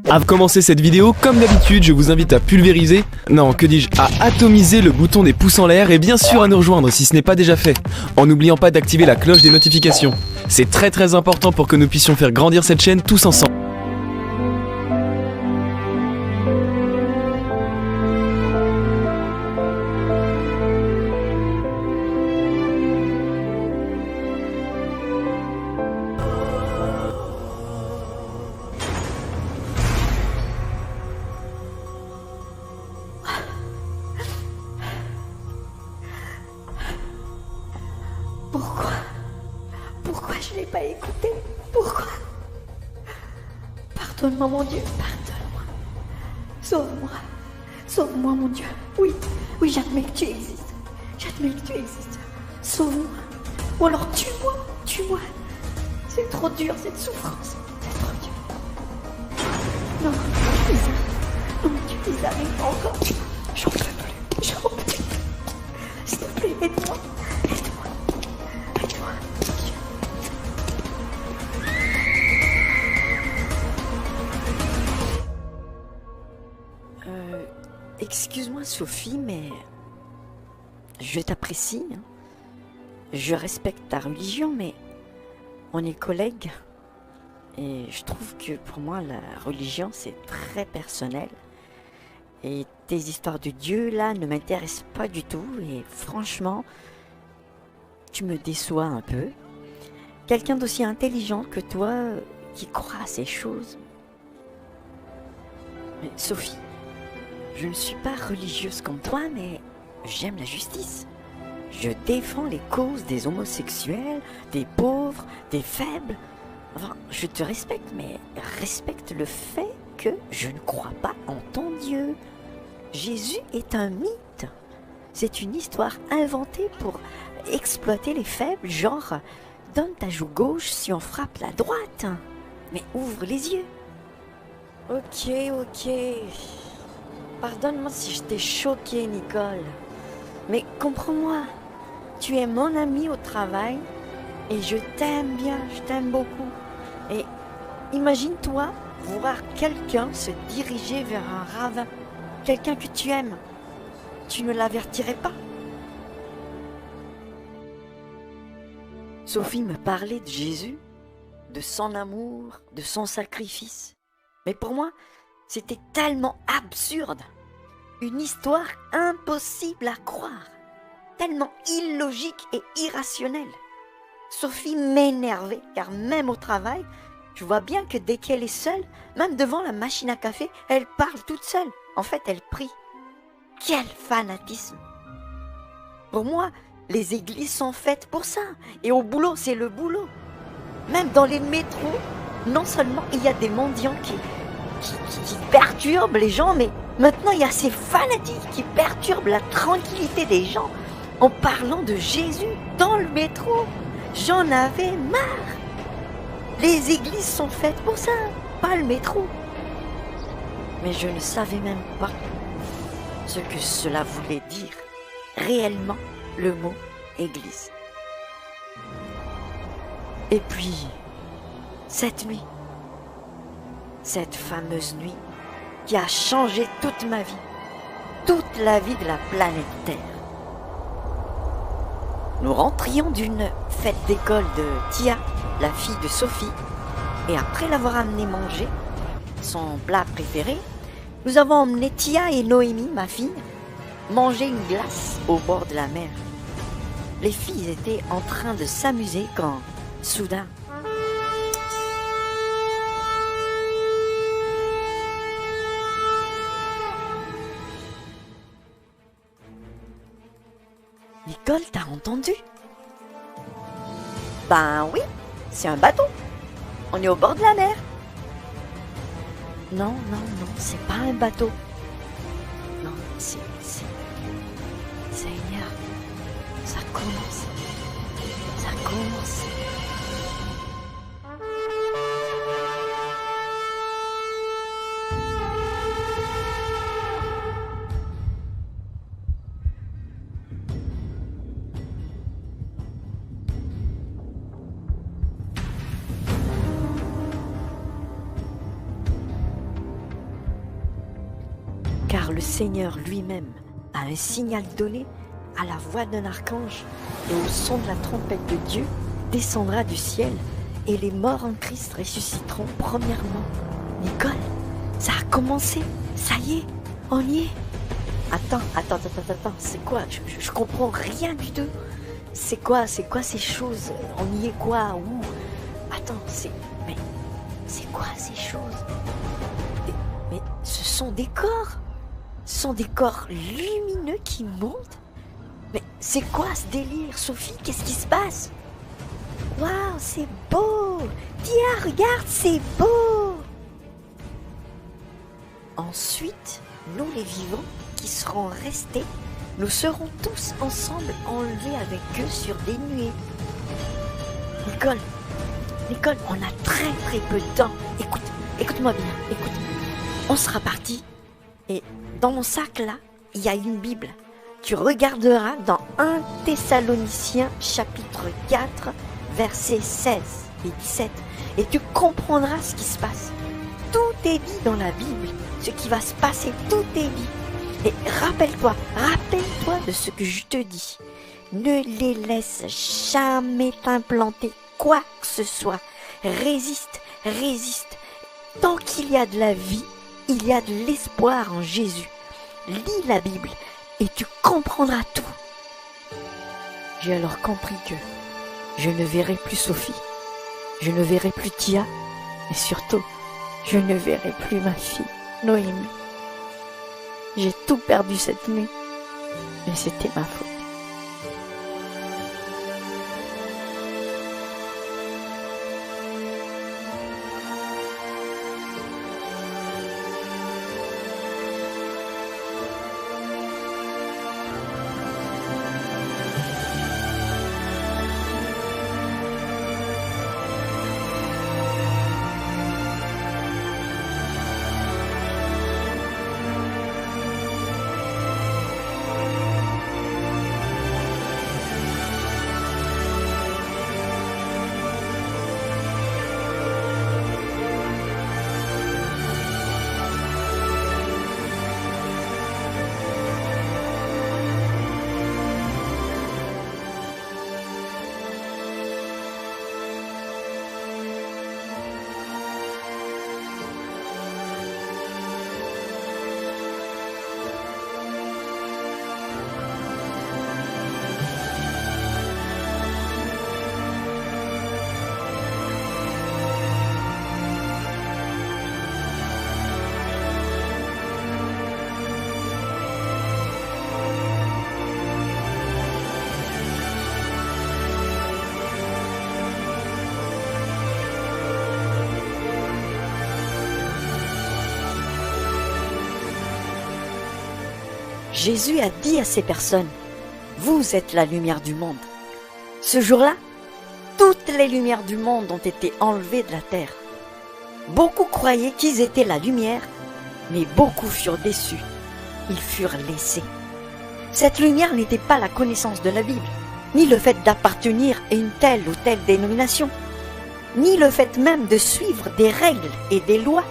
Avant de commencer cette vidéo, comme d'habitude, je vous invite à pulvériser, non, que dis-je, à atomiser le bouton des pouces en l'air et bien sûr à nous rejoindre si ce n'est pas déjà fait, en n'oubliant pas d'activer la cloche des notifications. C'est très important pour que nous puissions faire grandir cette chaîne tous ensemble. Pourquoi je l'ai pas écouté? Pourquoi? Pardonne-moi, mon Dieu, pardonne-moi. Sauve-moi. Sauve-moi, mon Dieu. Oui, j'admets que tu existes. J'admets que tu existes. Sauve-moi. Ou alors tue-moi. C'est trop dur, cette souffrance. C'est trop dur. Non, Lisa. Non, Dieu, Lisa, aide-moi encore. J'en peux plus. S'il te plaît, aide-moi. Excuse-moi Sophie, mais je t'apprécie. Je respecte ta religion, mais on est collègues. Et je trouve que pour moi, la religion, c'est très personnel. Et tes histoires de Dieu, là, ne m'intéressent pas du tout. Et franchement, tu me déçois un peu. Quelqu'un d'aussi intelligent que toi, qui croit à ces choses. Mais Sophie, je ne suis pas religieuse comme toi, mais j'aime la justice. Je défends les causes des homosexuels, des pauvres, des faibles. Enfin, je te respecte, mais respecte le fait que je ne crois pas en ton Dieu. Jésus est un mythe. C'est une histoire inventée pour exploiter les faibles, genre donne ta joue gauche si on frappe la droite. Mais ouvre les yeux. Ok. Pardonne-moi si je t'ai choqué, Nicole. Mais comprends-moi, tu es mon ami au travail et je t'aime bien, je t'aime beaucoup. Et imagine-toi voir quelqu'un se diriger vers un ravin, quelqu'un que tu aimes. Tu ne l'avertirais pas? Sophie me parlait de Jésus, de son amour, de son sacrifice. Mais pour moi, c'était tellement absurde, une histoire impossible à croire, tellement illogique et irrationnelle. Sophie m'énervait, car même au travail, je vois bien que dès qu'elle est seule, même devant la machine à café, elle parle toute seule. En fait, elle prie. Quel fanatisme! Pour moi, les églises sont faites pour ça, et au boulot, c'est le boulot. Même dans les métros, non seulement il y a des mendiants qui perturbent les gens, mais maintenant il y a ces fanatiques qui perturbent la tranquillité des gens en parlant de Jésus dans le métro. J'en avais marre. Les églises sont faites pour ça, pas le métro. Mais je ne savais même pas ce que cela voulait dire réellement, le mot église. Et puis, cette nuit, cette fameuse nuit qui a changé toute ma vie, toute la vie de la planète Terre. Nous rentrions d'une fête d'école de Tia, la fille de Sophie, et après l'avoir amenée manger son plat préféré, nous avons emmené Tia et Noémie, ma fille, manger une glace au bord de la mer. Les filles étaient en train de s'amuser quand, soudain, Nicole, t'as entendu? Ben oui, c'est un bateau. On est au bord de la mer. Non, c'est pas un bateau. Non, c'est... Seigneur, ça commence. car le Seigneur lui-même a un signal donné à la voix d'un archange et au son de la trompette de Dieu descendra du ciel et les morts en Christ ressusciteront premièrement. Nicole, ça a commencé, ça y est, on y est. Attends, c'est quoi? Je comprends rien du tout. C'est quoi ces choses? On y est quoi? Où? Attends, mais c'est quoi ces choses? Mais ce sont des corps. Ce sont des corps lumineux qui montent. Mais c'est quoi ce délire, Sophie? Qu'est-ce qui se passe? Waouh, c'est beau! Tiens, regarde, c'est beau! Ensuite, nous les vivants qui serons restés, nous serons tous ensemble enlevés avec eux sur des nuées. Nicole, on a très peu de temps. Écoute-moi bien, écoute. On sera parti et dans mon sac là, il y a une Bible. Tu regarderas dans 1 Thessaloniciens chapitre 4, versets 16 et 17 et tu comprendras ce qui se passe. Tout est dit dans la Bible, ce qui va se passer, tout est dit. Et rappelle-toi de ce que je te dis. Ne les laisse jamais t'implanter quoi que ce soit. Résiste. Tant qu'il y a de la vie, il y a de l'espoir en Jésus. Lis la Bible et tu comprendras tout. J'ai alors compris que je ne verrai plus Sophie, je ne verrai plus Tia, et surtout, je ne verrai plus ma fille, Noémie. J'ai tout perdu cette nuit, mais c'était ma faute. Jésus a dit à ces personnes, « Vous êtes la lumière du monde. » Ce jour-là, toutes les lumières du monde ont été enlevées de la terre. Beaucoup croyaient qu'ils étaient la lumière, mais beaucoup furent déçus. Ils furent laissés. Cette lumière n'était pas la connaissance de la Bible, ni le fait d'appartenir à une telle ou telle dénomination, ni le fait même de suivre des règles et des lois,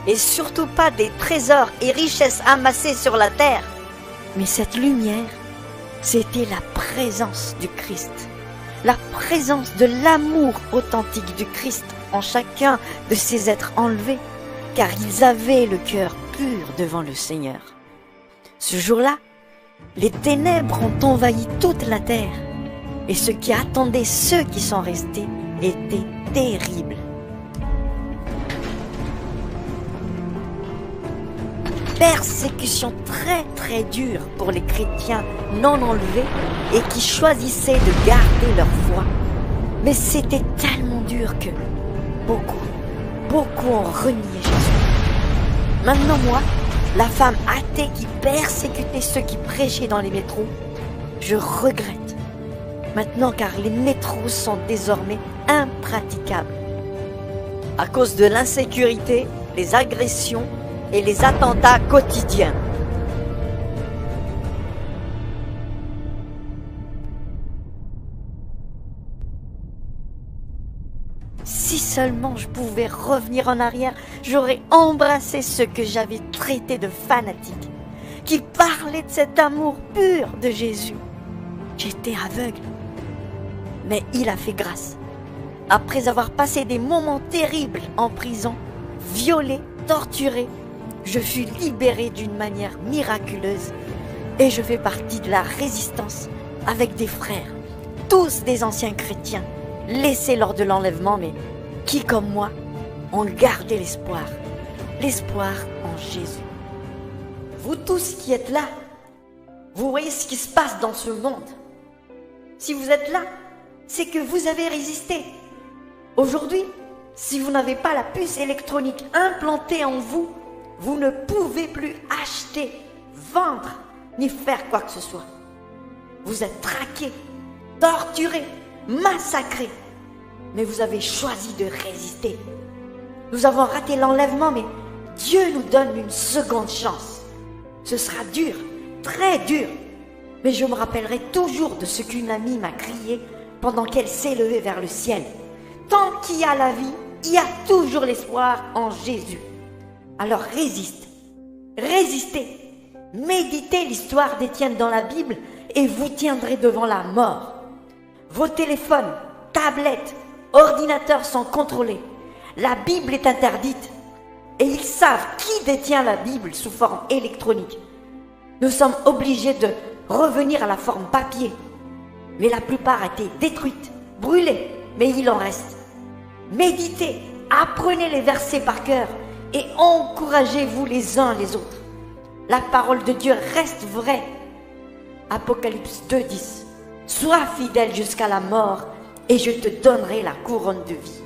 et surtout pas des trésors et richesses amassées sur la terre. Mais cette lumière, c'était la présence du Christ, la présence de l'amour authentique du Christ en chacun de ces êtres enlevés, car ils avaient le cœur pur devant le Seigneur. Ce jour-là, les ténèbres ont envahi toute la terre, et ce qui attendait ceux qui sont restés était terrible. Persécution très dure pour les chrétiens non enlevés et qui choisissaient de garder leur foi. Mais c'était tellement dur que beaucoup ont renié Jésus. Maintenant moi, la femme athée qui persécutait ceux qui prêchaient dans les métros, je regrette. Maintenant car les métros sont désormais impraticables. À cause de l'insécurité, les agressions et les attentats quotidiens. Si seulement je pouvais revenir en arrière, j'aurais embrassé ceux que j'avais traités de fanatiques. qui parlait de cet amour pur de Jésus. J'étais aveugle. Mais il a fait grâce. Après avoir passé des moments terribles en prison, violé, torturé, je fus libéré d'une manière miraculeuse et je fais partie de la résistance avec des frères, tous des anciens chrétiens, laissés lors de l'enlèvement, mais qui, comme moi, ont gardé l'espoir en Jésus. Vous tous qui êtes là, vous voyez ce qui se passe dans ce monde. Si vous êtes là, c'est que vous avez résisté. Aujourd'hui, si vous n'avez pas la puce électronique implantée en vous, vous ne pouvez plus acheter, vendre, ni faire quoi que ce soit. Vous êtes traqués, torturés, massacrés. Mais vous avez choisi de résister. Nous avons raté l'enlèvement, mais Dieu nous donne une seconde chance. Ce sera dur, très dur. Mais je me rappellerai toujours de ce qu'une amie m'a crié pendant qu'elle s'élevait vers le ciel. Tant qu'il y a la vie, il y a toujours l'espoir en Jésus. Alors résiste, résistez, méditez l'histoire d'Étienne dans la Bible et vous tiendrez devant la mort. Vos téléphones, tablettes, ordinateurs sont contrôlés. La Bible est interdite et ils savent qui détient la Bible sous forme électronique. Nous sommes obligés de revenir à la forme papier, mais la plupart a été détruite, brûlée, mais il en reste. Méditez, apprenez les versets par cœur et encouragez-vous les uns les autres. La parole de Dieu reste vraie. Apocalypse 2:10. Sois fidèle jusqu'à la mort et je te donnerai la couronne de vie.